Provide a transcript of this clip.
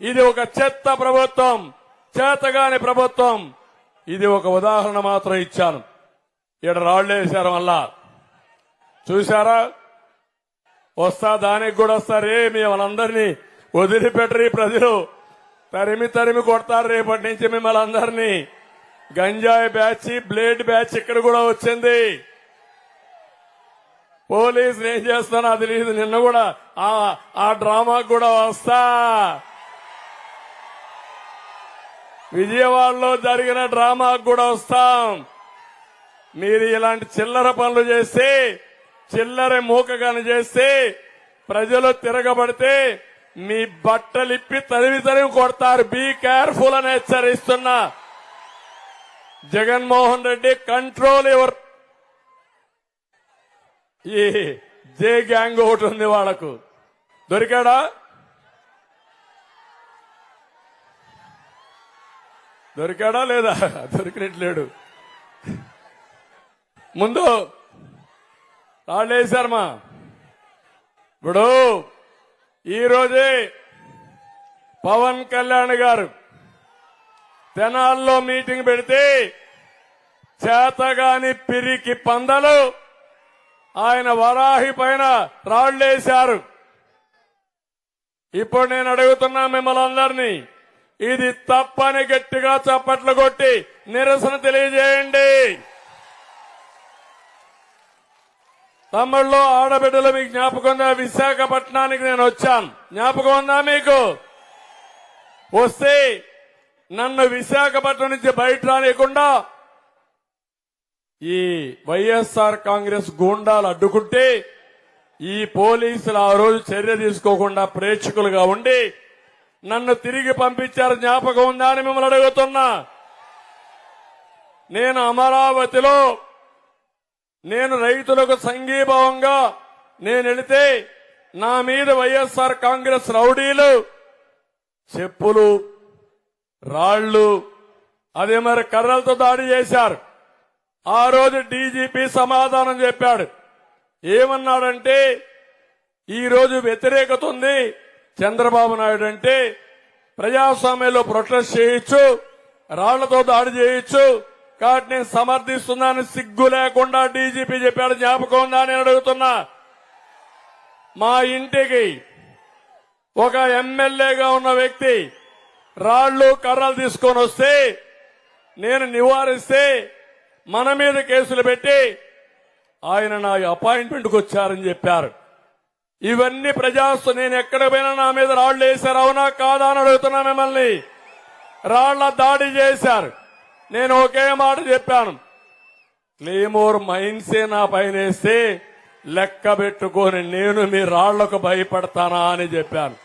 ఇది ఒక చెత్త ప్రభుత్వం, చేతగాని ప్రభుత్వం. ఇది ఒక ఉదాహరణ మాత్రం ఇచ్చాను. ఇక్కడ రాళ్లేశారు మళ్ళా చూశారా? వస్తా దానికి కూడా వస్తారే, మిమ్మల్ని వదిలిపెట్టరు ప్రజలు, తరిమి తరిమి కొడతారు రేపటి నుంచి మిమ్మల్ని అందరినీ. గంజాయి బ్యాచ్, బ్లేడ్ బ్యాచ్ ఇక్కడ కూడా వచ్చింది. పోలీసులు ఏం చేస్తానో అది లేదు. నిన్న కూడా ఆ డ్రామాకు కూడా వస్తా. విజయవాడలో జరిగిన డ్రామాకు కూడా వస్తాం. మీరు ఇలాంటి చిల్లర పనులు చేస్తే, చిల్లర మూకగాని చేస్తే, ప్రజలు తిరగబడితే మీ బట్టలిప్పి తరిమి తరిమి కొడతారు. బీ కేర్ఫుల్ అని హెచ్చరిస్తున్నా. Jaganmohan Reddy control your. ఈ జే గ్యాంగ్ ఒకటి ఉంది వాళ్లకు. దొరికాడా? దొరికాడా లేదా? దొరికినట్లేడు. ముందు రాళ్ళేశారమ్మా. ఇప్పుడు ఈరోజే పవన్ కళ్యాణ్ గారు తెనాల్లో మీటింగ్ పెడితే చేతగాని పిరికి పందలు ఆయన వరాహి పైన రాళ్లేశారు. ఇప్పుడు నేను అడుగుతున్నా మిమ్మల్ని అందరినీ, ఇది తప్పని గట్టిగా చప్పట్లు కొట్టి నిరసన తెలియజేయండి. తమ్ముళ్ళు, ఆడబిడ్డలు, మీకు జ్ఞాపకం ఉందా? విశాఖపట్నానికి నేను వచ్చాను, జ్ఞాపకం ఉందా మీకు? వస్తే నన్ను విశాఖపట్నం నుంచి బయట రానియకుండా ఈ వైఎస్ఆర్ కాంగ్రెస్ గూండాలు అడ్డుకుంటే ఈ పోలీసులు ఆ రోజు చర్య తీసుకోకుండా ప్రేక్షకులుగా ఉండి నన్ను తిరిగి పంపించారు. జ్ఞాపకం ఉందా అని మిమ్మల్ని అడుగుతున్నా. నేను అమరావతిలో నేను రైతులకు సంఘీభావంగా నేను వెళితే నా మీద వైఎస్ఆర్ కాంగ్రెస్ రౌడీలు చెప్పులు, రాళ్లు, అదే మరి కర్రలతో దాడి చేశారు. ఆ రోజు డీజీపీ సమాధానం చెప్పాడు. ఏమన్నాడంటే, ఈ రోజు వ్యతిరేకత ఉంది, చంద్రబాబు నాయుడు అంటే ప్రజాస్వామ్యంలో ప్రొటెస్ట్ చేయొచ్చు, రాళ్లతో దాడి చేయొచ్చు, కాబట్టి నేను సమర్థిస్తున్నాను సిగ్గు లేకుండా డీజీపీ చెప్పాడు. జ్ఞాపకం ఉందా నేను అడుగుతున్నా. మా ఇంటికి ఒక ఎమ్మెల్యేగా ఉన్న వ్యక్తి రాళ్లు కర్రలు తీసుకొని వస్తే నేను నివారిస్తే మన మీద కేసులు పెట్టి ఆయన నా అపాయింట్మెంట్కి వచ్చారని చెప్పారు. ఇవన్నీ నేను ఎక్కడ పోయినా నా మీద రాళ్లు వేశారు, అవునా కాదా అని అడుగుతున్నా మిమ్మల్ని. రాళ్ల దాడి చేశారు. నేను ఒకే మాట చెప్పాను, క్లేమోర్ మైన్సే నా పైన వేస్తే లెక్క పెట్టుకొని నేను మీ రాళ్లకు భయపడతానా అని చెప్పాను.